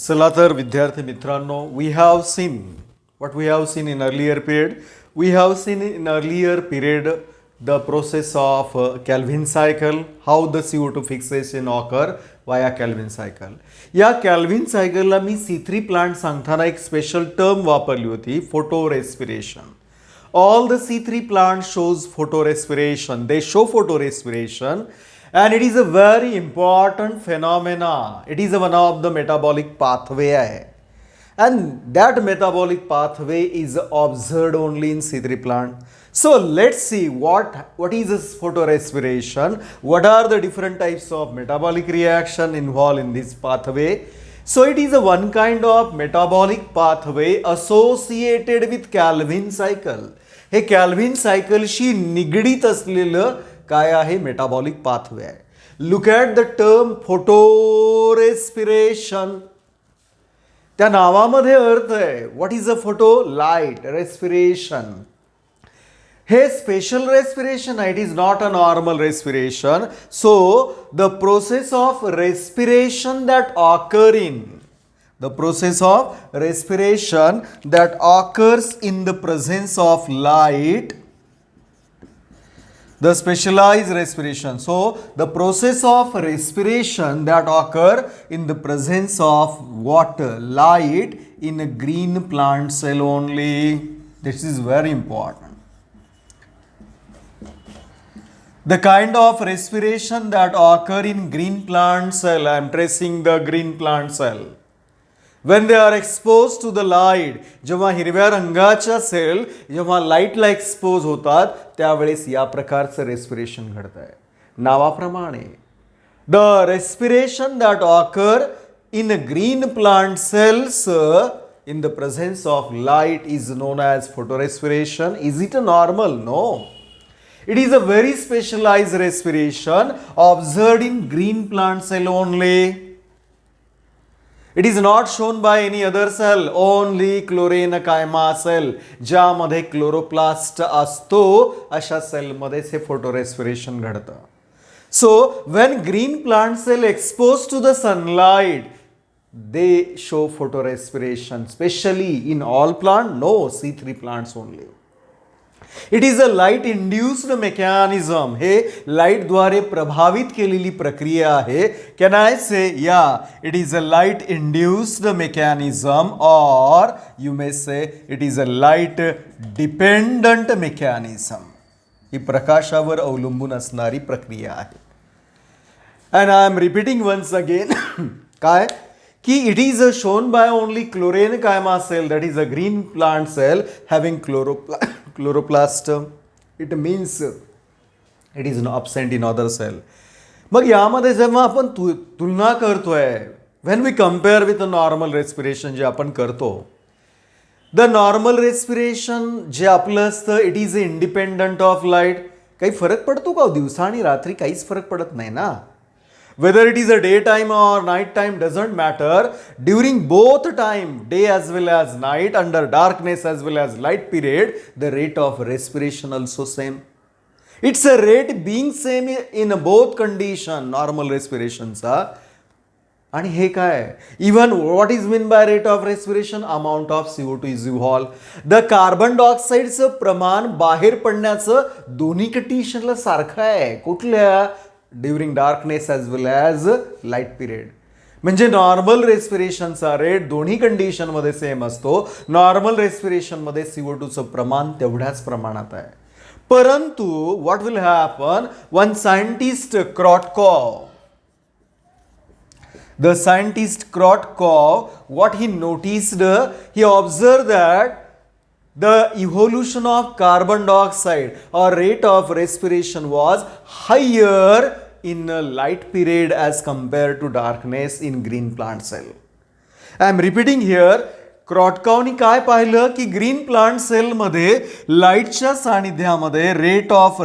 चला तर विद्यार्थी मित्रांनो, we have seen what we have seen in earlier period. We have seen in earlier period the process of Kelvin cycle, how the CO2 fixation occur via Kelvin cycle. या Kelvin cycle ला मी C3 plant सांगताना एक special term वापरली होती, photo respiration. All the C3 plants shows photorespiration. They show photorespiration, and it is a very important phenomena. It is one of the metabolic pathway, and that metabolic pathway is observed only in C3 plant. So let's see what is this photorespiration, what are the different types of metabolic reaction involved in this pathway. So it is a one kind of metabolic pathway associated with Calvin cycle. हे कॅल्व्हिन सायकलशी निगडीत असलेलं काय आहे, metabolic pathway आहे. Look at the term फोटोरेस्पिरेशन. त्या नावामध्ये अर्थ आहे. What is a photo? Light respiration. हे स्पेशल रेस्पिरेशन आहे. It is not a normal respiration. So the process of respiration that occur in the process of respiration that occurs in the presence of light, the specialized respiration. So the process of respiration that occur in the presence of water, light, in a green plant cell only. This is very important. The kind of respiration that occur in green plant cell, I am tracing the green plant cell. When they are exposed to the light, जेव्हा हिरव्या रंगाच्या sale जेव्हा लाईटला expose होतात त्यावेळेस या प्रकारचं respiration घडत आहे. नावाप्रमाणे the respiration that occur in green plant cells in the presence of light is known as photorespiration. Is it a normal? No. It is a very specialized respiration observed in green plant cell only. It is not shown by any other cell, only chlorenokyma cell. ज्यामध्ये chloroplast असतो अशा सेलमध्येच हे फोटोरेस्पिरेशन घडतं. So when green plant cell exposed to the sunlight, they show photorespiration, especially in all plant. No, C3 plants only. It is a light induced mechanism. हे light द्वारे प्रभावित केलेली प्रक्रिया आहे. Can I say? Yeah, it is a light induced mechanism, or you may say it is a light dependent mechanism. ही प्रकाशावर अवलंबून असणारी प्रक्रिया आहे. And I am repeating once again काय की it is shown by only chlorenokyma cell, that is a green plant cell having chloroplast. It means it is absent in other cell. मग यामध्ये जेव्हा आपण तुलना करतोय, when we compare with a normal respiration जे आपण करतो, the normal respiration जे आपलं असतं, it is independent of light. काही फरक पडतो का दिवसा आणि रात्री? काहीच फरक पडत नाही ना. Whether it is a daytime or night time doesn't matter. During both time, day as well as night, under darkness as well as light period, the rate of respiration also same. It's a rate being same in both condition, normal respirations. आणि हे काय? Even what is meant by rate of respiration? Amount of CO2 is evolved. The carbon dioxideचं प्रमाण बाहेर पडण्याचं दोन्ही कंडिशनला सारखं आहे. कुठल्या? During darkness as well as light period. म्हणजे नॉर्मल रेस्पिरेशनचा रेट दोन्ही कंडिशनमध्ये सेम असतो. नॉर्मल रेस्पिरेशनमध्ये CO2चं प्रमाण तेवढ्याच प्रमाणात आहे. परंतु what will happen? One scientist Krotkov, the scientist Krotkov, what he noticed, he observed that the evolution of carbon dioxide or rate of respiration was higher in a light period as compared to darkness in green plant cell. I am repeating here. क्रॉटकॉवनी काय पाहिलं की green plant सेलमध्ये लाईटच्या सानिध्यामध्ये rate of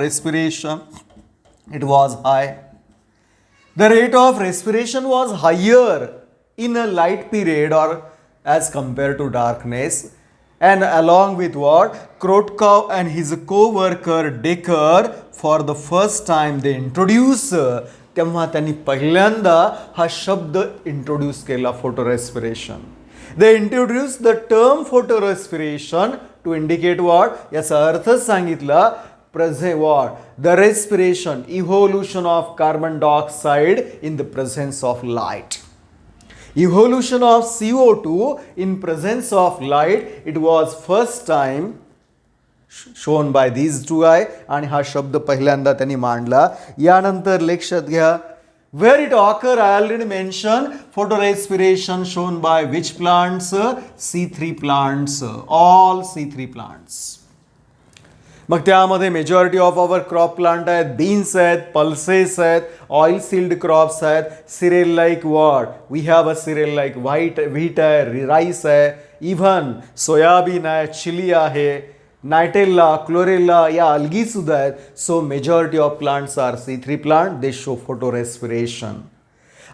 respiration it was high. The rate of respiration was higher in a light period or as compared to darkness. And along with what? Krotkov and his co-worker Decker, for the first time they introduce तेव्हा त्यांनी पहिल्यांदा हा शब्द introduce केला, photorespiration. They introduce the term photorespiration to indicate what, याचा अर्थच सांगितला what, the respiration evolution of carbon dioxide in the presence of light. Evolution of CO2 in presence of light, it was first time shown by these two guys, आणि हा शब्द पहिल्यांदा त्यांनी मांडला. यानंतर लक्षात घ्या, where it occur, I already mentioned, photorespiration shown by which plants? C3 plants, all C3 plants. मग त्यामध्ये majority of our crop plant आहेत, बीन्स आहेत, पल्सेस आहेत, ऑइल सील्ड क्रॉप्स आहेत, cereal like what, we have a cereal like wheat आहे, rice आहे, even soybean आहे, chilli आहे, नायटेल्ला, क्लोरेल्ला या अलगी सुद्धा आहेत. So majority of plants are C3 plant, they show photorespiration.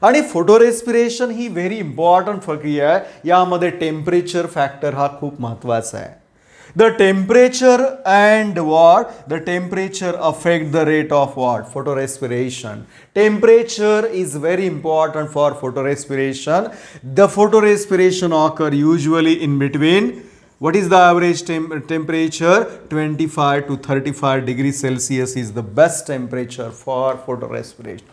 आणि फोटो रेस्पिरेशन ही व्हेरी इम्पॉर्टंट प्रक्रिया आहे. यामध्ये टेम्परेचर फॅक्टर हा खूप महत्त्वाचा आहे. The temperature and what? The temperature affect the rate of what? Photorespiration. Temperature is very important for photorespiration. The photorespiration occur usually in between. What is the average temperature? 25 to 35 degrees Celsius is the best temperature for photorespiration.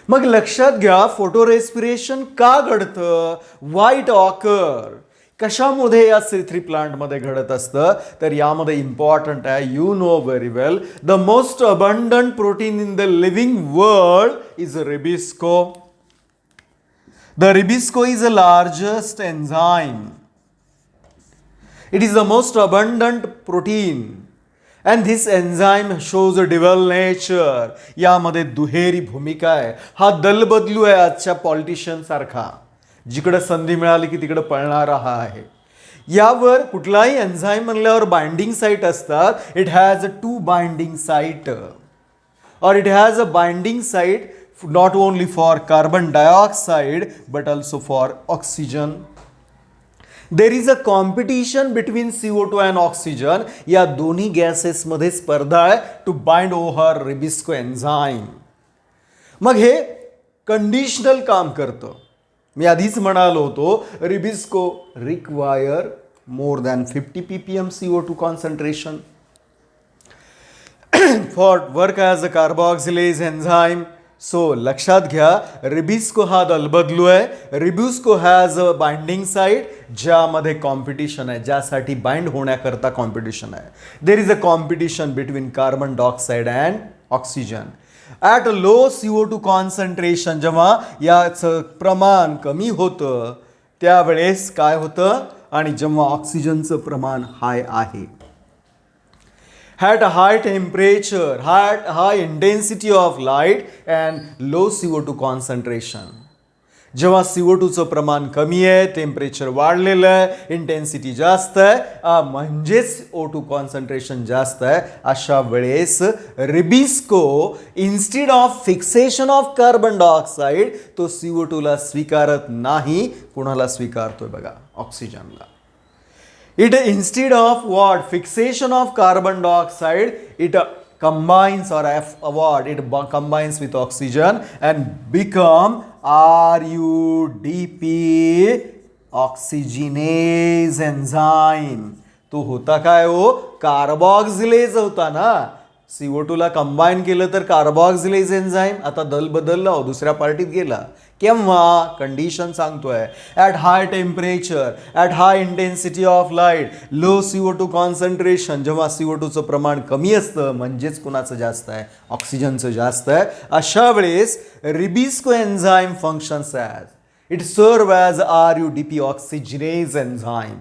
मग लक्षात घ्या, फोटोरेस्पिरेशन का घडतं? Why it occur? कशामध्ये या C3 प्लांटमध्ये घडत असतं? तर यामध्ये इम्पॉर्टंट आहे, you know very well, the most abundant protein in the living world is rubisco. The rubisco is a largest enzyme. It is the most abundant protein and this enzyme shows a dual nature. यामध्ये दुहेरी भूमिका आहे. हा दलबदलू आहे आजच्या politician सारखा, जिकडे संधी मिळाली की तिकडे पळणारा हा आहे. यावर कुठलाही एन्झाइम म्हणल्यावर बाइंडिंग साईट असतात. It has a 2 binding site और it has a binding site not only for carbon dioxide but also for oxygen. There is a competition between CO2 and oxygen. या दोन्ही गॅसेसमध्ये स्पर्धा आहे to bind over rubisco enzyme. मग हे conditional काम करतं. मी आधीच म्हणालो होतो, rubisco require more than 50 ppm CO2 concentration for work as a carboxylase enzyme. So लक्षात घ्या, रिबिस्को हा दलबदलू आहे. रिबिस्को हॅज अ बाइंडिंग साईट ज्यामध्ये कॉम्पिटिशन आहे, ज्यासाठी बाइंड होण्याकरता कॉम्पिटिशन आहे. There is a competition between carbon dioxide and oxygen. At low CO2 concentration, जेव्हा याचं प्रमाण कमी होतं त्यावेळेस काय होतं, आणि जेव्हा ऑक्सिजनचं प्रमाण हाय आहे, at high temperature, high intensity of light and low CO2 concentration, जेव्हा CO2चं प्रमाण कमी आहे, टेम्परेचर वाढलेलं आहे, इंटेन्सिटी जास्त आहे, म्हणजेच O2 कॉन्सन्ट्रेशन जास्त आहे, अशा वेळेस rubisco instead of fixation of carbon dioxide तो CO2ला स्वीकारत नाही. कुणाला स्वीकारतोय बघा? ऑक्सिजनला. It instead of what? Fixation of carbon dioxide, it combines or what? It combines with oxygen and become RUDP, oxygenase enzyme. तो होता काय हो? कार्बोक्सिलेज होता ना. CO2 ला कंबाईन केलं तर कार्बोक्सिलेज एन्झाईम. आता दल बदलला हो, दुसऱ्या पार्टीत गेला. केव्हा? कंडिशन सांगतोय, at high temperature, at high intensity of light, low CO2 concentration, जेव्हा CO2चं प्रमाण कमी असतं म्हणजेच कुणाचं जास्त आहे? ऑक्सिजनचं जास्त आहे. अशा वेळेस rubisco enzyme functions as, it serve as RUDP, oxygenase enzyme.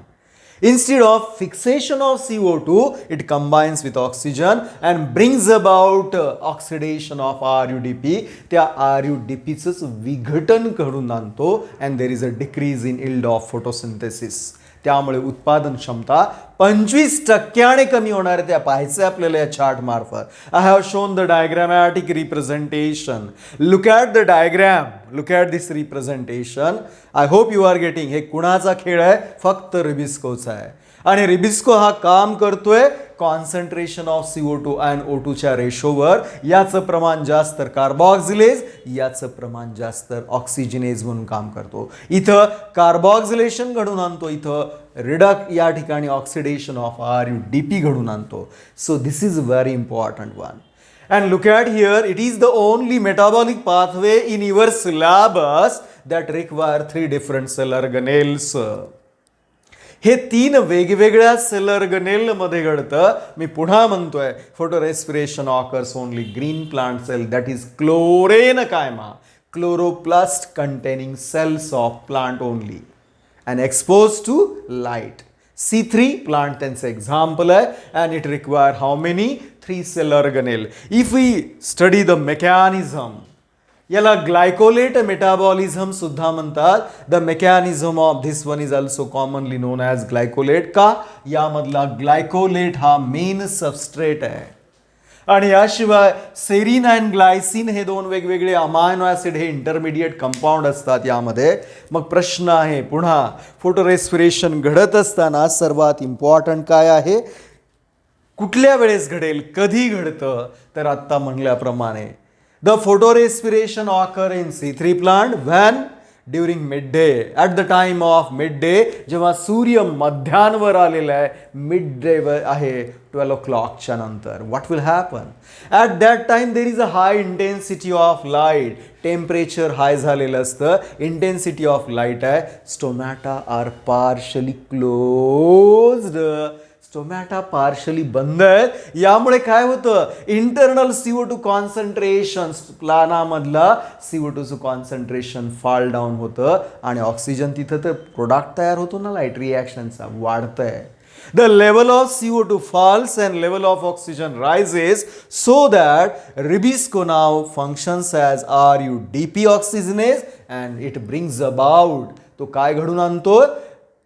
Instead of fixation of CO2, it combines with oxygen and brings about oxidation of RUDP. त्या RUDPचंच विघटन करून आणतो and there is a decrease in yield of photosynthesis. त्यामुळे उत्पादन क्षमता 25% कमी होणार आहे. त्या पाहायचं आपल्याला या चार्ट मार्फत. I have shown the diagrammatic representation. Look at the diagram, look at this representation. I hope you are getting. हे कुणाचा खेळ आहे? फक्त रिबिस्कोचा आहे. आणि रिबिस्को हा काम करतोय concentration of CO2 and O2 च्या रेशोवर. याचं प्रमाण जास्त तर कार्बॉक्सिलेज, याचं प्रमाण जास्त तर ऑक्सिजनेज म्हणून काम करतो. इथं कार्बॉक्सिलेशन घडून आणतो, इथं रिडक या ठिकाणी ऑक्सिडेशन ऑफ RUDP घडून आणतो. So this is very important one. And look at here, it is the only metabolic pathway in your syllabus that require 3 different cell organelles. हे 3 वेगवेगळ्या सेल ऑर्गनेल मध्ये घडतं. मी पुन्हा म्हणतोय, photorespiration occurs only green plant cell, that is chlorenchyma, chloroplast containing cells of plant only and exposed to light. C3 plant त्यांचं example आहे and it require how many? 3 cell organelle. If we study the mechanism, याला ग्लायकोलेट metabolism सुद्धा म्हणतात. The mechanism of this one is also commonly known as glycolate. का? यामधला ग्लायकोलेट हा main substrate आहे. आणि याशिवाय सेरीन अँड ग्लायसिन हे 2 वेगवेगळे अमायनो ॲसिड हे इंटरमिडिएट कंपाऊंड असतात यामध्ये. मग प्रश्न आहे पुन्हा, फोटो रेस्पिरेशन घडत असताना सर्वात इम्पॉर्टंट काय आहे? कुठल्या वेळेस घडेल, कधी घडतं? तर आत्ता म्हणल्याप्रमाणे the photo respiration occur in C3 plant van during mid day, at the time of mid day, जेव्हा सूर्य मध्यान्वर आलेला आहे, मिड डे आहे 12 o'clockच्या नंतर. What will happen? At that time there is a high intensity of light. Temperature high झालेलं असतं, intensity of light आहे. Stomata are partially closed. Stomata partially बंद आहेत. यामुळे काय होतं? इंटरनल CO2 कॉन्सन्ट्रेशन, प्लानामधला CO2चं कॉन्सन्ट्रेशन फॉल डाऊन होतं आणि ऑक्सिजन तिथं तर प्रोडक्ट तयार होतो ना लाईट रिॲक्शनचा, वाढतंय. The level of CO2 falls and level of oxygen rises so that ribisco now functions as RUDP oxygenase and it brings about, तो काय घडून आणतो?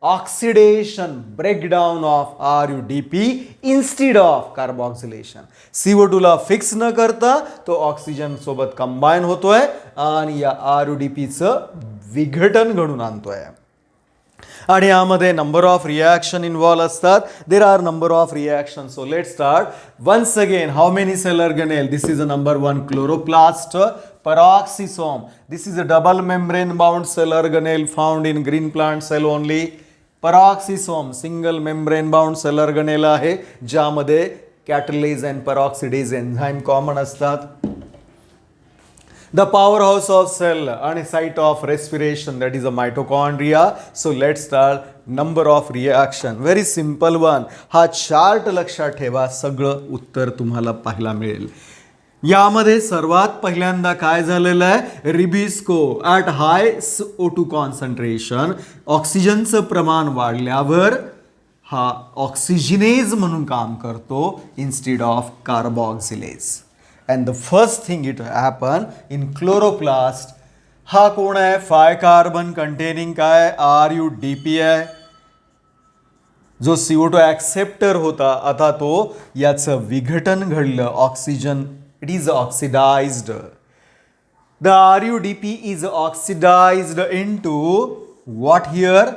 Oxidation, breakdown of RUDP instead of carboxylation. CO2 ला fix न करता तो oxygen सोबत combine होतोय आणि या RUDPचं विघटन घडून आणतोय. आणि यामध्ये नंबर ऑफ रिॲक्शन इन्व्हॉल्व असतात. There are number of reaction. So let start once again. How many cell organelle? This is a number 1 chloroplast. Peroxisome, this is a double membrane bound cell organelle found in green plant cell only. Peroxisome single membrane bound cell organelle आहे ज्यामध्ये कॅटलेज and पेरॉक्सिडेज enzyme common असतात. The powerhouse of cell and site of respiration, that is a mitochondria. So let's start number of reaction. Very simple one. हा chart लक्षात ठेवा, सगळं उत्तर तुम्हाला पाहायला मिळेल. यामध्ये सर्वात पहिल्यांदा काय झालेलं आहे? रिबिस्को ॲट हाय O2 कॉन्सन्ट्रेशन, ऑक्सिजनचं प्रमाण वाढल्यावर हा ऑक्सिजनेज म्हणून काम करतो instead of carboxylase. And the first thing it happen in chloroplast, हा कोण आहे? 5 कार्बन कंटेनिंग काय? RUDP आहे. जो CO2 ॲक्सेप्टर होता, आता तो याचं विघटन घडलं. Oxygen, it is oxidised. The RUDP is oxidised into what here?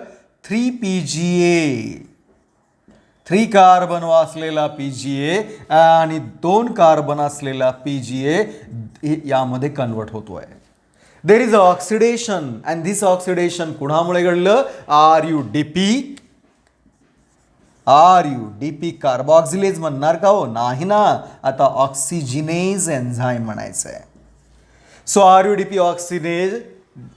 3PGA. 3 carbon असलेला PGA आणि 2 कार्बन असलेला PGA यामध्ये कन्वर्ट होतोय. There is a oxidation and this oxidation कुणामुळे घडलं? RUDP कार्बॉक्सिलेज म्हणणार का हो? नाही ना, आता ऑक्सिजिनेज एन्झाईम म्हणायचं आहे. So RUDP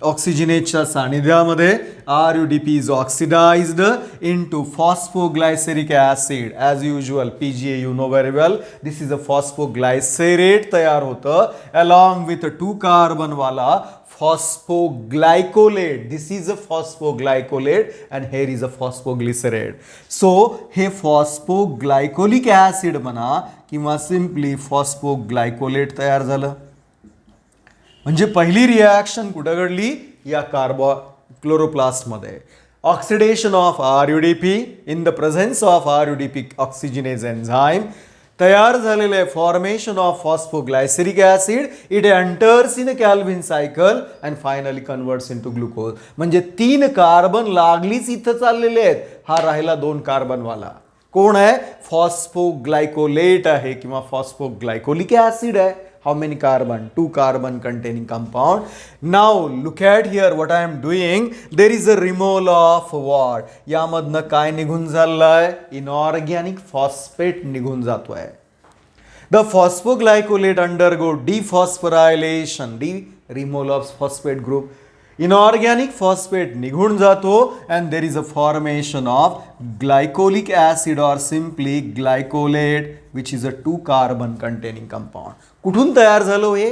ऑक्सिजनेजच्या सानिध्यामध्ये RUDP is oxidized into phosphoglyceric acid. As usual, PGA you know very well. This is a phosphoglycerate तयार होतं along with 2 carbon वाला phosphoglycolate. This is a phosphoglycolate and here is a phosphoglycerate. So हे phosphoglycolic acid म्हणा किंवा simply phosphoglycolate तयार झालं. म्हणजे पहिली रिॲक्शन कुठं घडली? या क्लोरोप्लास्टमध्ये. Oxidation of RUDP in the presence of RUDP oxygenase enzyme तयार झालेले formation of phosphoglyceric acid it enters in a Calvin cycle and finally converts into glucose. म्हणजे 3 कार्बन लागलीच इथं चाललेले आहेत. हा राहिला 2 कार्बनवाला. कोण आहे? फॉस्फोग्लायकोलेट आहे किंवा फॉस्फोग्लायकोलिक ऍसिड आहे. How many carbon? 2 carbon containing compound. Now look at here what I am doing. There is a removal of what? यामधनं काय निघून चाललंय? Inorganic phosphate निघून जातोय. The phosphoglycolate undergo dephosphorylation, removal of phosphate group. Inorganic phosphate निघून जातो and there is a formation of glycolic acid or simply glycolate which is a 2 carbon containing compound. कुठून तयार झालो हे?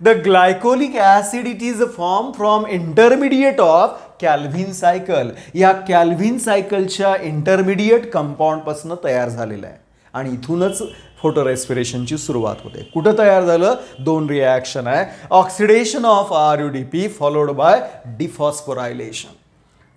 The glycolic acid it is a form from intermediate of Calvin cycle. या Calvin cycleच्या intermediate compound पासून तयार झालेला आहे आणि इथूनच फोटो रेस्पिरेशनची सुरुवात होते. कुठं तयार झालं? 2 रिॲक्शन आहे. Oxidation of RUDP followed by dephosphorylation.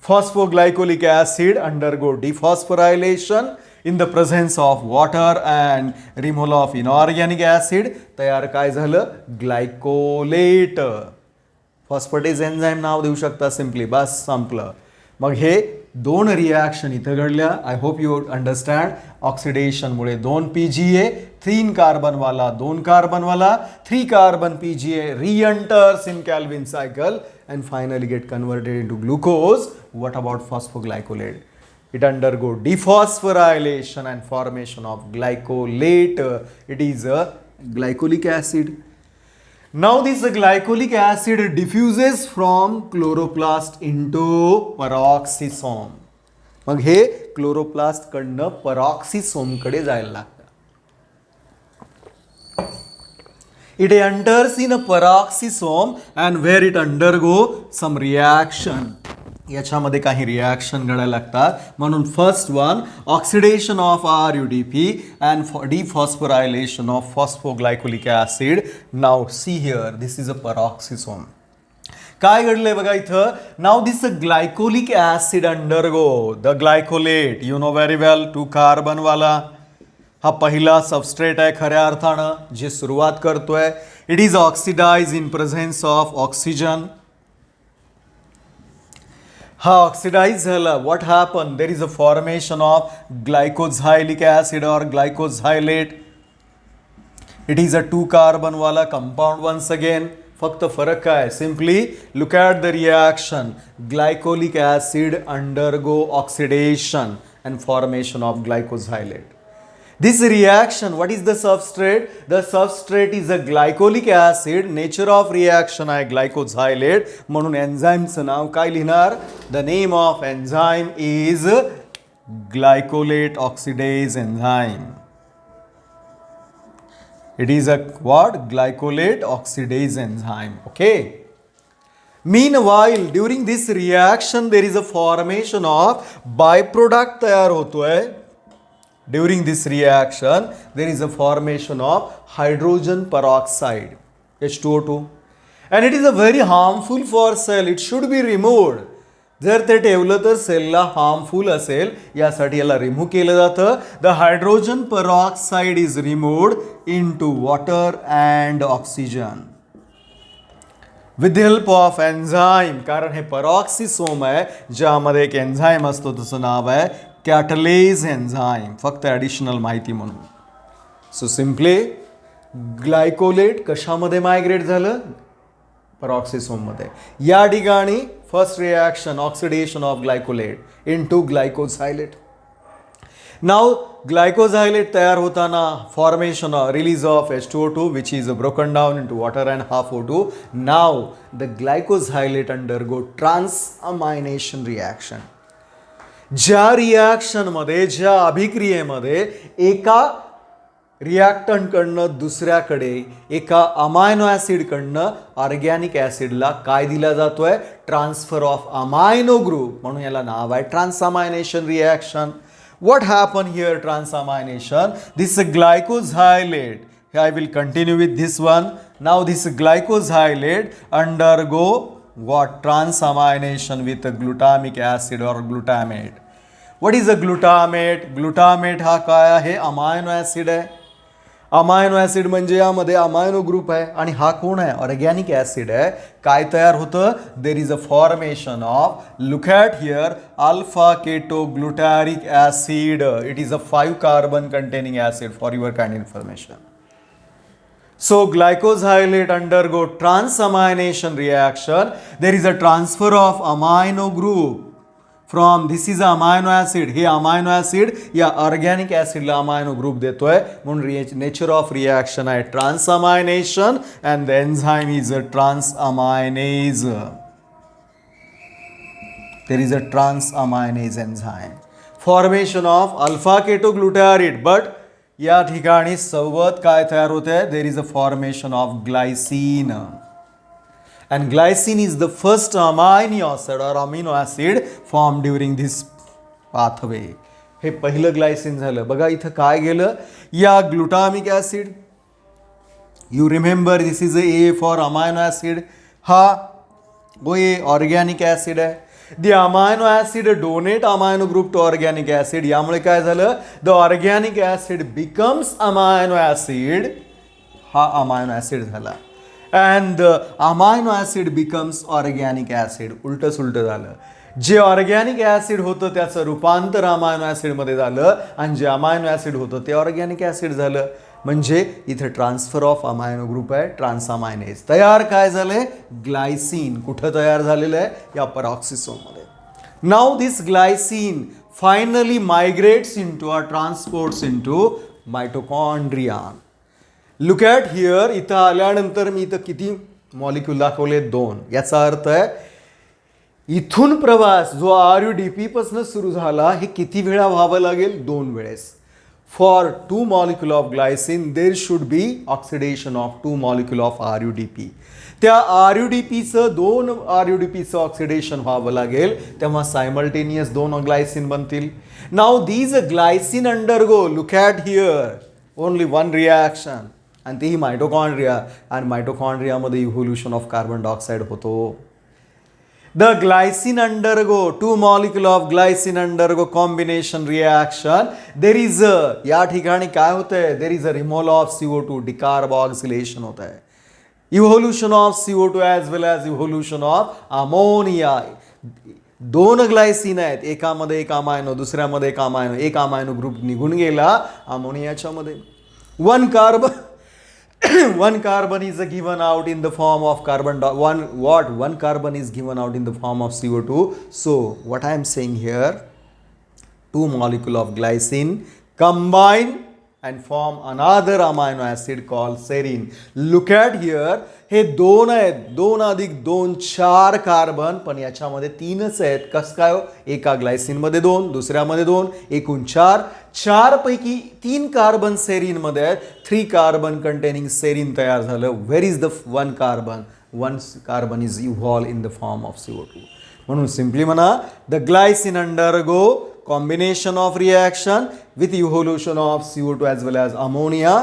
Phosphoglycolic acid undergo dephosphorylation in the presence of water and removal of inorganic acid. तयार काय झालं? ग्लायकोलेट. फॉस्फेटेज एन्झाईम नाव देऊ शकता सिम्पली. बस संपलं. मग हे 2 रिॲक्शन इथं घडल्या. I hope you understand. ऑक्सिडेशनमुळे 2 PGA, 3 कार्बनवाला 2 कार्बनवाला, 3 carbon PGA re-enters in Calvin cycle and finally get converted into glucose. What about phosphoglycolate? It undergo dephosphorylation and formation of glycolate. It is a glycolic acid. Now this glycolic acid diffuses from chloroplast into peroxisome. मग हे chloroplast कडनं peroxisome कडे जायला लागतं. It enters in a peroxisome and where it undergo some reaction. याच्यामध्ये काही reaction घडायला लागतात. म्हणून first one oxidation of RUDP and dephosphorylation of phosphoglycolic acid. Now see here, this is a peroxisome. काय घडलंय बघा इथं. नाव this glycolic acid undergo the glycolate. You know very well 2 carbon वाला. हा पहिला सबस्ट्रेट आहे खऱ्या अर्थानं जे सुरुवात करतोय. It is oxidise in presence of oxygen. हा ऑक्सिडाइज झाला. What happen? There is a formation of glyoxylic acid और glyoxylate. It is a 2 carbon वाला कंपाउंड वन्स अगेन. फक्त फरक काय? Simply look at the reaction. Glycolic acid undergo oxidation and formation of glyoxylate. This reaction, what is the substrate? The substrate is a glycolic acid. Nature of reaction आहे glycoxylate. म्हणून एन्झाईमचं नाव काय लिहिणार? The name of enzyme is glycolate oxidase enzyme. It is a what? Glycolate oxidase enzyme. Okay. Meanwhile, during this reaction, there is a formation of byproduct तयार होतोय. During this reaction, there is a formation of hydrogen peroxide, H2O2. And it is a very harmful for cell. It should be removed. जर ते ठेवलं तर सेलला harmful असेल यासाठी याला remove केलं जातं. The hydrogen peroxide is removed into water and oxygen with the help of enzyme. कारण हे पेरॉक्सिसोम आहे ज्यामध्ये एक एन्झाईम असतो. त्याचं नाव आहे कॅटलेज एन्झाईम. फक्त ॲडिशनल माहिती म्हणून. सो सिम्पली ग्लायकोलेट कशामध्ये मायग्रेट झालं? पेरॉक्सिसोममध्ये. या ठिकाणी first reaction oxidation of glycolate into glyoxylate. नाव ग्लायकोझायलेट तयार होताना formation release of H2O2 which is broken down into water and half O2. Now the glycoxylate undergo transamination reaction. ज्या रिॲक्शनमध्ये ज्या अभिक्रियेमध्ये एका रिॲक्टंटकडनं दुसऱ्याकडे एका अमायनो ॲसिडकडनं ऑर्गॅनिक ॲसिडला काय दिला जातोय? Transfer of amino group. म्हणून याला नाव आहे transamination reaction. What happen here transamination? This glyoxylate. I will continue with this one. Now this glycoxylate undergo what? Transamination with a glutamic acid or glutamate. What is a glutamate? Glutamate हा काय आहे? Amino acid आहे. Amino acid म्हणजे यामध्ये amino group आहे आणि हा कोण आहे? ऑर्गॅनिक ॲसिड आहे. काय तयार होतं? There is a formation of, look at here, alpha keto glutaric acid. It is a 5 carbon containing acid for your kind information. So glycosylate undergo transamination reaction. There is a transfer of amino group from, this is amino acid, हे amino acid या organic ॲसिडला amino group देतोय, म्हणून nature of reaction आहे transamination and the enzyme is a transaminase. There is a transaminase enzyme. Formation of alpha keto glutaric, but या ठिकाणी सोबत काय तयार होते? There is a formation of glycine. And glycine is the first amino acid or amino acid formed during this pathway. हे पहिलं Glycine झालं. बघा इथं काय गेलं? या glutamic acid, you remember this is a for amino acid, हा वो ये ऑर्गॅनिक ॲसिड आहे. The amino acid donate amino group to organic acid. यामुळे काय झालं? The organic acid becomes amino acid, हा अमायनो ॲसिड झाला. And amino acid becomes organic acid. उलटं सुलटं झालं. जे ऑर्गॅनिक ॲसिड होतं त्याचं रूपांतर अमायनो ॲसिडमध्ये झालं आणि जे अमायनो ॲसिड होतं ते ऑर्गॅनिक ॲसिड झालं. म्हणजे इथं ट्रान्सफर ऑफ अमायनो ग्रुप आहे, ट्रान्सअमायनेज. तयार काय झालंय? ग्लायसिन. कुठं तयार झालेलं आहे? या परऑक्सिसोममध्ये. Now this glycine finally migrates into a transports into mitochondria. Look at here. इथं आल्यानंतर मी इथं किती मॉलिक्यूल दाखवले? 2. याचा अर्थ आहे इथून प्रवास जो RUDP पासून सुरू झाला, हे किती वेळा व्हावं लागेल? 2 वेळेस. For 2 molecule of glycine there should be oxidation of 2 molecule of RUDP. त्या RUDPचं 2 RUDPचं ऑक्सिडेशन व्हावं लागेल, तेव्हा सायमल्टेनियस 2 ग्लायसिन बनतील. Now these glycine undergo, look at here, only 1 reaction, आणि तेही मायटोकॉन्ड्रिया. आणि मायटोकॉन्ड्रियामध्ये इव्होल्युशन ऑफ कार्बन डायऑक्साईड होतो. The glycine undergo, 2 molecule of glycine undergo combination reaction. There is a, या ठिकाणी काय होतंय? There is a removal of CO2, decarboxylation होत आहे. Evolution of CO2 as well as evolution of ammonia. 2 glycine आहेत, एकामध्ये एक अमायनो, दुसऱ्यामध्ये एक अमायनो, एक अमायनो ग्रुप निघून गेला अमोनियाच्या मध्ये. 1 carbon is given out in the form of one carbon is given out in the form of CO2. So what I am saying here, 2 molecule of glycine combine and form another amino acid called serine. Look at here, हे 2 आहेत, 2 अधिक 2 4 carbon, पण याच्यामध्ये 3च आहेत. कसं काय हो? एका ग्लायसिनमध्ये 2, दुसऱ्यामध्ये 2, एकूण 4. 4 पैकी 3 कार्बन सेरीनमध्ये आहेत. 3 कार्बन कंटेनिंग सेरीन तयार झालं. Where is the 1 carbon? 1 carbon is evolve in the form of CO2. म्हणून सिम्पली म्हणा, the glycine undergo combination of reaction with evolution of CO2 as well as ammonia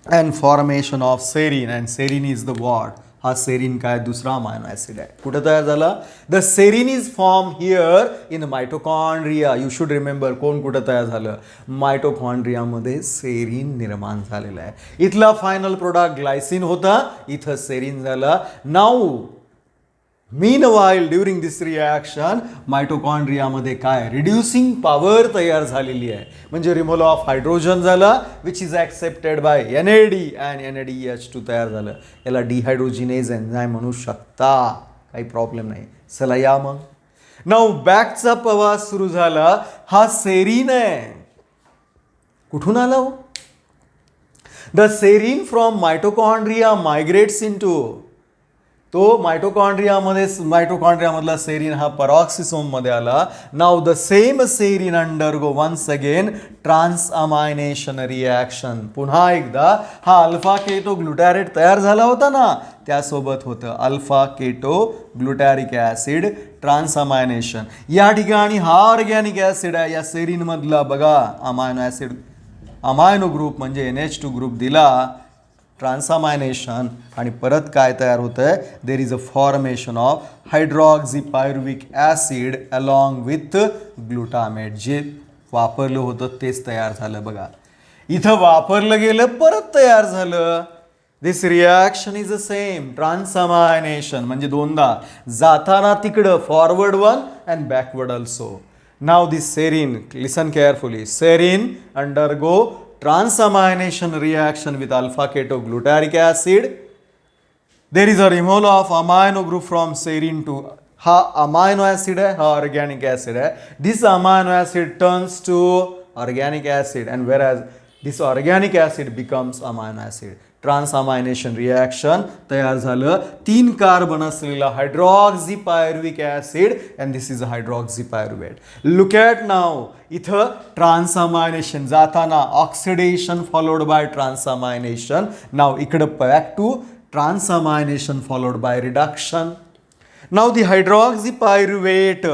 and formation of serine. And serine is the what? हा serine काय? दुसरा amino acid आहे. कुठं तयार झाला? The serine is form here in mitochondria. You should remember कोण कुठं तयार झालं? मायटोकॉन्ड्रियामध्ये सेरीन निर्माण झालेलं आहे. इथला फायनल प्रोडक्ट ग्लायसिन होता, इथं सेरीन झाला. नाऊ मीनवाइल ड्युरिंग दिस रिॲक्शन मायटोकॉन्ड्रियामध्ये काय? रिड्युसिंग पॉवर तयार झालेली आहे. म्हणजे रिमूव्हल ऑफ हायड्रोजन झाला, which is accepted bye NAD and NADH2 तयार झालं. याला डिहायड्रोजिनेज एन्झाइम म्हणू शकता, काही प्रॉब्लेम नाही. चला या मग. नाऊ बॅकचा प्रवास सुरू झाला. हा सेरीन आहे. कुठून आला हो? The serine from mitochondria migrates into, तो मायटोकॉन्ड्रियामधला सेरीन हा परऑक्सिसोममध्ये आला. Now the same serine undergo once again transamination reaction. पुन्हा एकदा हा अल्फा केटो ग्लुटॅरेट तयार झाला होता ना, त्यासोबत होतं अल्फा केटो ग्लुटॅरिक ॲसिड ट्रान्सअमायनेशन. या ठिकाणी हा ऑर्गॅनिक ॲसिड आहे. या सेरीनमधला बघा अमायनो ॲसिड, अमायनो ग्रुप म्हणजे NH2 ग्रुप दिला, ट्रान्सअमायनेशन, आणि परत काय तयार होतं आहे? There is a formation of hydroxypyruvic acid along with glutamate. जे वापरलं होतं तेच तयार झालं. बघा इथं वापरलं गेलं, परत तयार झालं. This reaction is the same, transamination म्हणजे दोनदा, जाताना तिकडं forward one and backward also. Now this serine, listen carefully, serine undergo transamination reaction with alpha keto glutaric acid. There is a removal of amino group from serine to, हा amino acid आहे, हा organic acid आहे. This amino acid turns to organic acid and whereas this organic acid becomes amino acid. Transamination reaction तयार झालं. 3 carbon असलेला hydroxy pyruvic acid and this is a hydroxy pyruvate. Look at now, इथं transamination जाताना oxidation followed by transamination. Now इकडं back to transamination followed by reduction. Now the hydroxy pyruvate,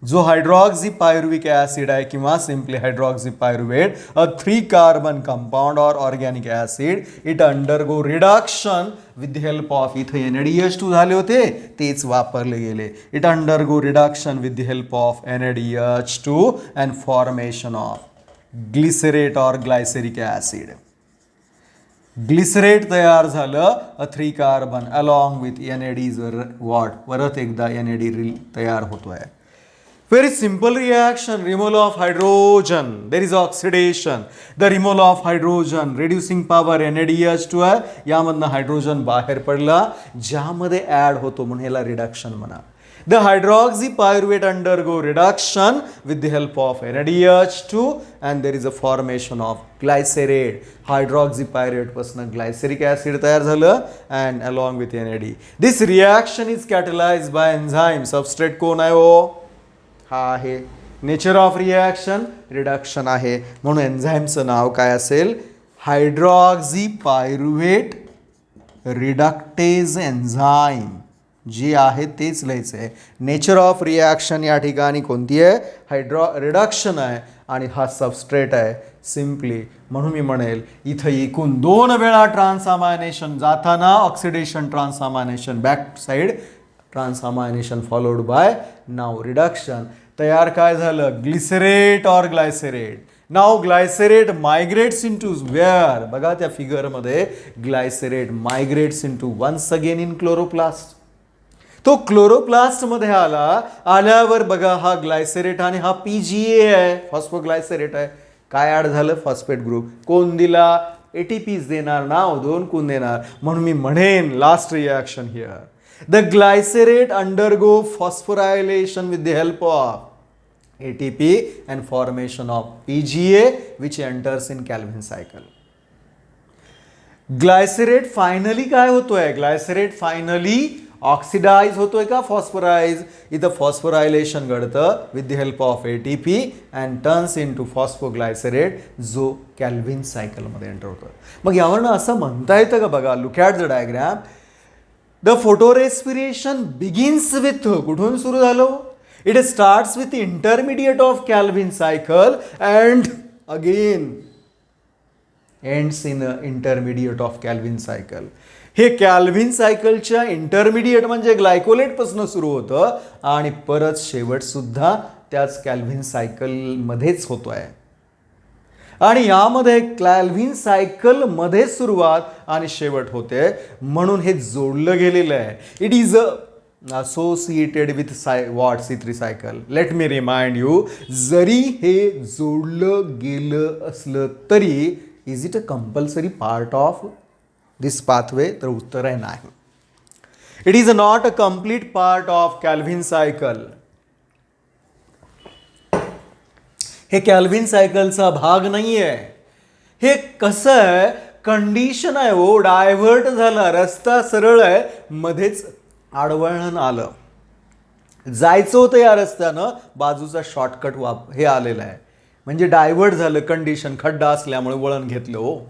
जो hydroxy pyruvic acid आहे किंवा simply hydroxy pyruvate, a 3 carbon compound और organic acid, it undergo reduction with the help of, इथं NADH2 झाले होते तेच वापरले गेले. It undergo reduction with the help of NADH2 and formation of glycerate और ग्लायसेरिक ॲसिड. ग्लिसरेट तयार झालं, अ 3 carbon along with NAD what, परत एकदा NAD तयार होतोय. Very simple reaction, removal of hydrogen, there is oxidation, the removal of hydrogen, reducing power NADH2 आहे, यामधनं hydrogen बाहेर पडला, ज्यामध्ये ॲड होतो म्हणून ह्याला रिडक्शन म्हणा. The hydroxy pyruvate undergo reduction with the help of NADH2 and there is a formation of glycerate. Hydroxy pyruvate पासून glyceric acid तयार झालं and along with NAD. This reaction is catalyzed by enzyme. Substrate कोण आहे हो? हा आहे. Nature of reaction reduction आहे, म्हणून एन्झाईमचं नाव काय असेल? Hydroxy pyruvate reductase enzyme. जी आहे तेच लिहायचं आहे. नेचर ऑफ रिॲक्शन या ठिकाणी कोणती आहे? रिडक्शन आहे आणि हा सबस्ट्रेट आहे सिम्पली. म्हणून मी म्हणेल इथं एकूण 2 वेळा ट्रान्सअमायनेशन, जाताना oxidation transamination, back side transamination followed by now reduction. तयार काय झालं? ग्लिसरेट और glycerate. Now glycerate migrates into where, बघा त्या फिगरमध्ये glycerate migrates into once again in chloroplast. तो क्लोरोप्लास्ट मध्ये आल्यावर बघा हा ग्लायसेरेट आणि हा PGA आहे, फॉस्फोग्लायसेरेट आहे. काय ऍड झालं? Phosphate group. कोण दिला? ATPs देणार, नाव 2 कोण देणार? म्हणून मी म्हणेन last reaction here, the glycerate undergo phosphorylation with the help of ATP and formation of PGA which enters in Calvin cycle. Glycerate finally काय होतोय? ग्लायसेरेट फायनली ऑक्सिडाइज होतोय का फॉस्फोराइज? इथं फॉस्फोरायलेशन घडतं with the help of ATP and turns in to phosphoglycerate, जो Calvin सायकलमध्ये enter होतो. मग यावरनं असं म्हणता येतं का? बघा, look at the diagram. The photorespiration begins with, कुठून सुरू झालं? It starts with intermediate of Calvin cycle and again ends in intermediate of Calvin cycle. हे कॅल्व्हिन सायकलच्या इंटरमिडिएट म्हणजे ग्लायकोलेट पासून सुरू होतं आणि परत शेवट सुद्धा त्याच कॅल्व्हिन सायकलमध्येच होतोय. आणि यामध्ये कॅल्व्हिन सायकल मध्ये सुरुवात आणि शेवट होते, म्हणून हे जोडलं गेलेलं आहे. It is associated with what? C3 cycle. Let me remind you, जरी हे जोडलं गेलं असलं तरी is it a compulsory part of this pathway? तर उत्तर आहे नाही. It is not a complete part of Calvin cycle. हे कॅल्व्हिन सायकलचा भाग नाही आहे. हे कसं आहे? कंडिशन आहे हो, डायव्हर्ट झाला, रस्ता सरळ आहे, मध्येच आडवळण आलं, जायचं होतं या रस्त्यानं, बाजूचा शॉर्टकट हे आलेलं आहे, म्हणजे डायव्हर्ट झालं. कंडिशन खड्डा असल्यामुळे वळण घेतलं हो.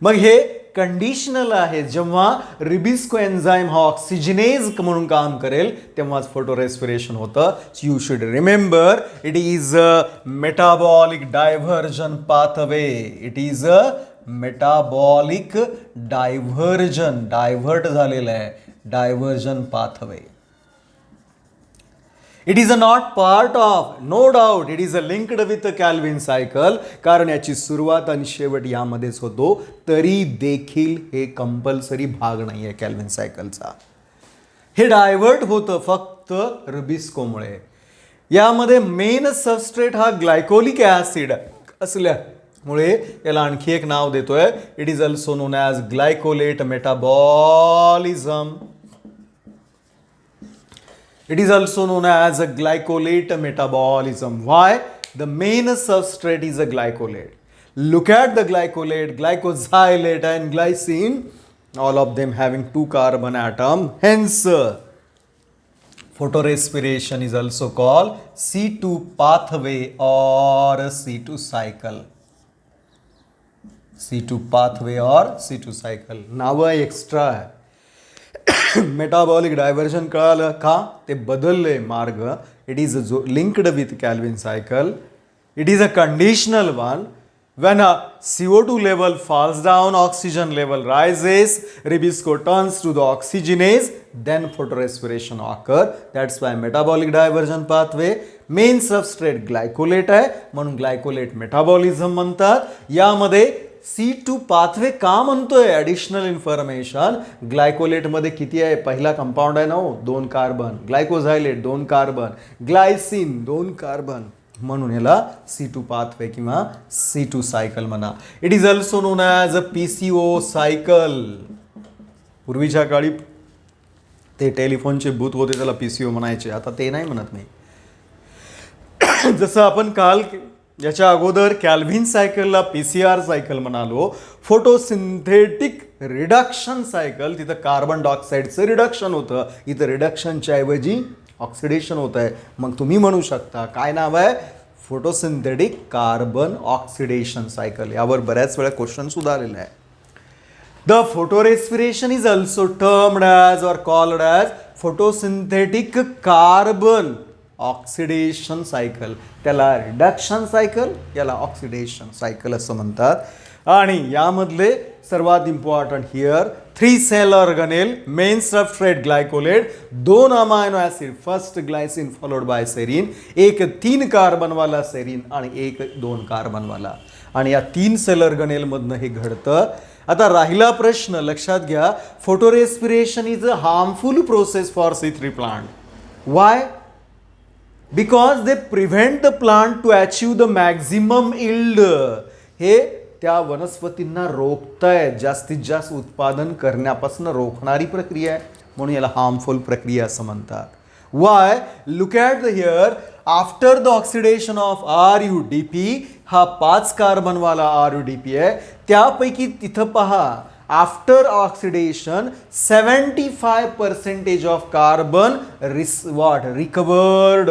मग हे कंडिशनल आहे. जेव्हा रिबिस्को एन्झाईम हा ऑक्सिजनेज म्हणून काम करेल तेव्हाच फोटो रेस्पिरेशन होतं. You should remember it is a metabolic diversion pathway. It is a metabolic diversion, divert झालेलं आहे, diversion pathway. It is a not part of, no doubt it is a linked with Calvin cycle, कारण याची सुरुवात आणि शेवट यामध्येच होतो. तरी देखील हे कंपल्सरी भाग नाही आहे कॅल्व्हिन सायकलचा. हे डायव्हर्ट होतं फक्त रुबिस्कोमुळे. यामध्ये मेन सबस्ट्रेट हा ग्लायकोलिक ऍसिड असल्यामुळे याला आणखी एक नाव देतोय. It is also known as glycolate metabolism. It is also known as a glycolate metabolism. Why? The main substrate is a glycolate. Look at the glycolate, glycosylate and glycine, all of them having 2 carbon atom. Hence, photorespiration is also called C2 pathway or C2 cycle. C2 pathway or C2 cycle. नाव extra आहे. Metabolic diversion कळालं का? ते बदलले मार्ग. It is linked with Calvin cycle. It is a conditional one. When a CO2 level falls down, oxygen level rises, ribisco turns to the oxygenase, then photorespiration occur. That's why metabolic diversion pathway. Main substrate glycolate आहे म्हणून glycolate metabolism म्हणतात. यामध्ये C2 pathway का म्हणतोय? Additional information. ग्लायकोलेटमध्ये किती आहे? पहिला compound आहे ना, 2 कार्बन. ग्लायकोझायलेट 2 कार्बन. Glycine 2 carbon. म्हणून याला C2 पाथवे किंवा C2 सायकल म्हणा. It is also known as a PCO cycle. पूर्वीच्या काळी ते टेलिफोनचे बूथ होते त्याला PCO म्हणायचे, आता ते नाही म्हणत मी. जसं आपण काल याच्या अगोदर कॅल्व्हिन सायकलला PCR सायकल म्हणालो. फोटोसिंथेटिक रिडक्शन सायकल, तिथं कार्बन डायऑक्साईडचं रिडक्शन होतं, इथं रिडक्शनच्या ऐवजी ऑक्सिडेशन होत आहे. मग तुम्ही म्हणू शकता काय नाव आहे? Photosynthetic carbon oxidation cycle. यावर बऱ्याच वेळा क्वेश्चन सुद्धा आलेला आहे. The photorespiration is also termed as और called as photosynthetic carbon oxidation cycle. त्याला रिडक्शन सायकल, याला ऑक्सिडेशन सायकल असं म्हणतात. आणि यामधले सर्वात important here 3 cell organelle, main substrate glycolate, 2 amino acid, first glycine followed by serine, एक 3 कार्बनवाला सेरीन आणि एक 2 कार्बनवाला. आणि या 3 सेल ऑर्गनेलमधनं हे घडतं. आता राहिला प्रश्न लक्षात घ्या. फोटोरेस्पिरेशन is a harmful process for C3 plant. Y? Because they prevent the plant to achieve the maximum yield. हे त्या वनस्पतींना रोखतायत, जास्तीत जास्त उत्पादन करण्यापासून रोखणारी प्रक्रिया आहे, म्हणून याला हार्मफुल प्रक्रिया असं म्हणतात. Why? Look at the here. After the oxidation of RUDP, हा 5 कार्बनवाला RUDP आहे, त्यापैकी तिथं पहा after oxidation 75% of carbon recovered.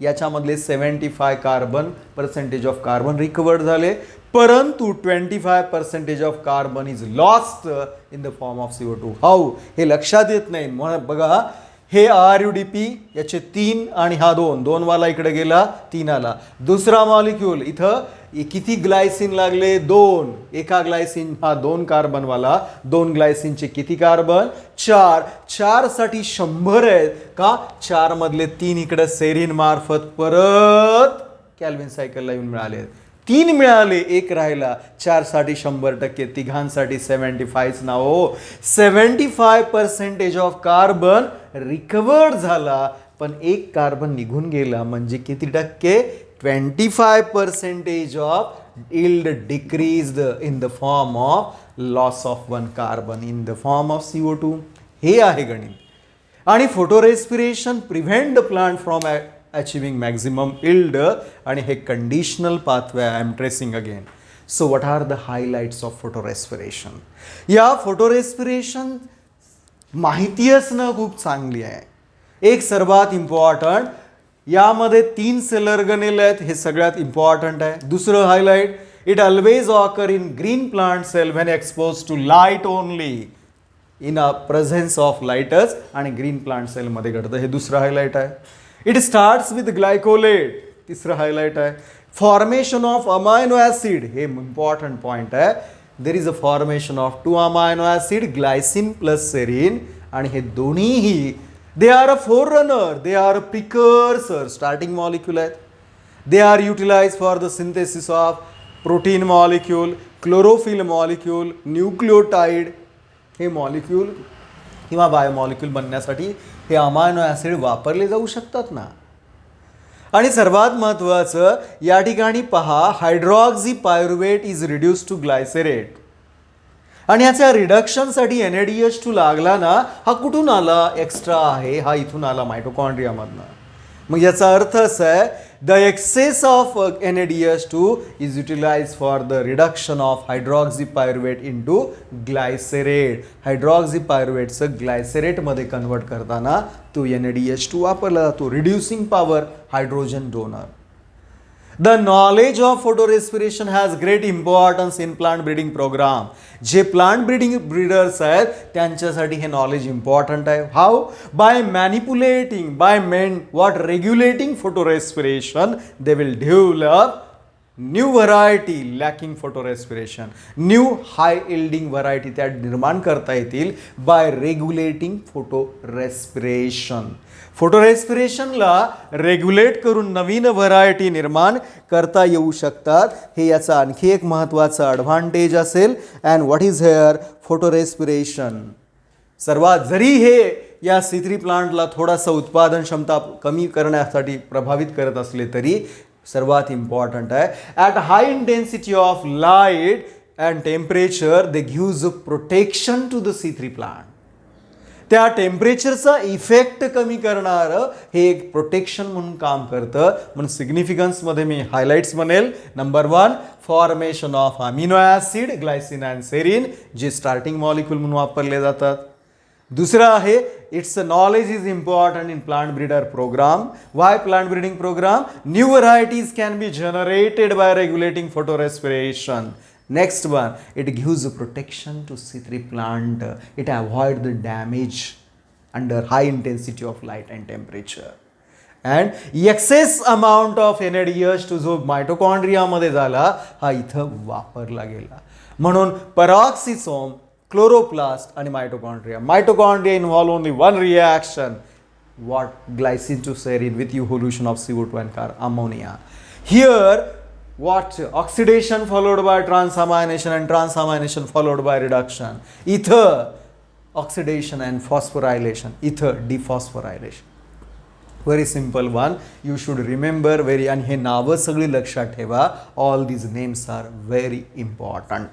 याच्यामधले 75 कार्बन ऑफ कार्बन रिकवर्ड झाले, परंतु 25% of carbon is lost in the form of CO2. How? हे लक्षात येत नाही. बघा, हे RUDP याचे 3 आणि हा 2 वाला इकडे गेला, 3 आला. दुसरा मॉलिक्यूल इथं किती ग्लायसिन लागले? 2. एका ग्लायसिन हा 2 कार्बनवाला, 2 ग्लायसिनचे किती कार्बन? 4. 4 साठी 100 आहेत का? 4 मधले 3 इकडे सेरीन मार्फत परत कॅल्व्हिन सायकलला येऊन मिळाले. 3 मिळाले, 1 राहिला. 4 साठी 100%, तिघांसाठी 75 ना हो. 75% ऑफ कार्बन रिकवर्ड झाला, पण 1 कार्बन निघून गेला. म्हणजे किती टक्के? 25% of yield decreased in the form of loss of 1 carbon in the form of CO2. हे आहे गणित. आणि photorespiration prevent the plant from achieving maximum yield, आणि हे conditional pathway I am tracing again. So what are the highlights of photorespiration? या photorespiration माहिती असणं खूप चांगली आहे. एक सर्वात इम्पॉर्टंट, यामध्ये 3 सेल ऑर्गनेल आहेत, हे सगळ्यात इम्पॉर्टंट आहे. दुसरं highlight, it always occur in green plant cell when expose to light only, in a presence of लाईटच, आणि ग्रीन प्लांट सेलमध्ये घडतं. हे दुसरं हायलाइट आहे. इट स्टार्ट्स विथ ग्लायकोलेट, तिसरं हायलाइट आहे. फॉर्मेशन ऑफ अमायनो ॲसिड, हे इम्पॉर्टंट पॉईंट आहे. There is a formation of 2 amino acid, glycine plus serine, आणि हे दोन्हीही they are a forerunner, they are a precursor, starting molecule आहेत. They are utilise for the synthesis of protein molecule, chlorophyll molecule, nucleotide. हे molecule किंवा biomolecule बनण्यासाठी हे amino acid वापरले जाऊ शकतात ना. आणि सर्वात महत्त्वाचं या ठिकाणी पहा, hydroxy pyruvate is reduce to ग्लायसेरेट. आणि ह्याच्या रिडक्शनसाठी NADH2 लागला ना, हा कुठून आला? एक्स्ट्रा आहे, हा इथून आला मायटोकॉन्ड्रियामधनं. मग याचा अर्थ असा आहे, the excess of NADH2 is utilise for the reduction of hydroxy pyruvate into glycerate. Hydroxy पायरुवेटचं ग्लायसेरेटमध्ये कन्वर्ट करताना तो NADH2 वापरला जातो. Reducing power, hydrogen donor. The knowledge of photorespiration has great importance in plant breeding program. जे plant breeders आहेत त्यांच्यासाठी हे नॉलेज इम्पॉर्टंट आहे. How? By manipulating, by regulating photorespiration, they will develop new variety lacking photorespiration. New high yielding variety त्या निर्माण करता येतील by regulating photorespiration. फोटोरेस्पिरेशनला रेग्युलेट करून नवीन व्हरायटी निर्माण करता येऊ शकतात. हे याचा आणखी एक महत्त्वाचा ॲडव्हान्टेज असेल. And what is hair? फोटोरेस्पिरेशन सर्वात, जरी हे या C3 प्लांटला थोडासा उत्पादन क्षमता कमी करण्यासाठी प्रभावित करत असले तरी सर्वात इम्पॉर्टंट आहे, at high intensity of light and temperature they gives protection to the C3 plant. त्या टेम्परेचरचा इफेक्ट कमी करणारं हे एक प्रोटेक्शन म्हणून काम करतं. म्हणून सिग्निफिकन्समध्ये मी हायलाइट्स म्हणेल. Number 1, formation of amino acid glycine and serine, जे स्टार्टिंग मॉलिक्यूल म्हणून वापरले जातात. दुसरं आहे, it's knowledge is important in plant breeder program. Why plant breeding program? New varieties can be generated by regulating photorespiration. Next one, it gives protection to C3 plant. It avoids the damage under high intensity of light and temperature. And excess amount of NADH2 जो मायटोकॉन्ड्रियामध्ये झाला हा इथं वापरला गेला. म्हणून पराक्सिसोम, chloroplast आणि mitochondria. Mitochondria involve only one reaction, what? Glycine to serine with evolution of CO2 and ammonia. Here what? Oxidation followed by transamination and transamination followed by reduction. Ether oxidation and phosphorylation. Ether dephosphorylation. Very simple one. You should remember very, आणि हे नावं सगळी लक्षात ठेवा. All these names are very important.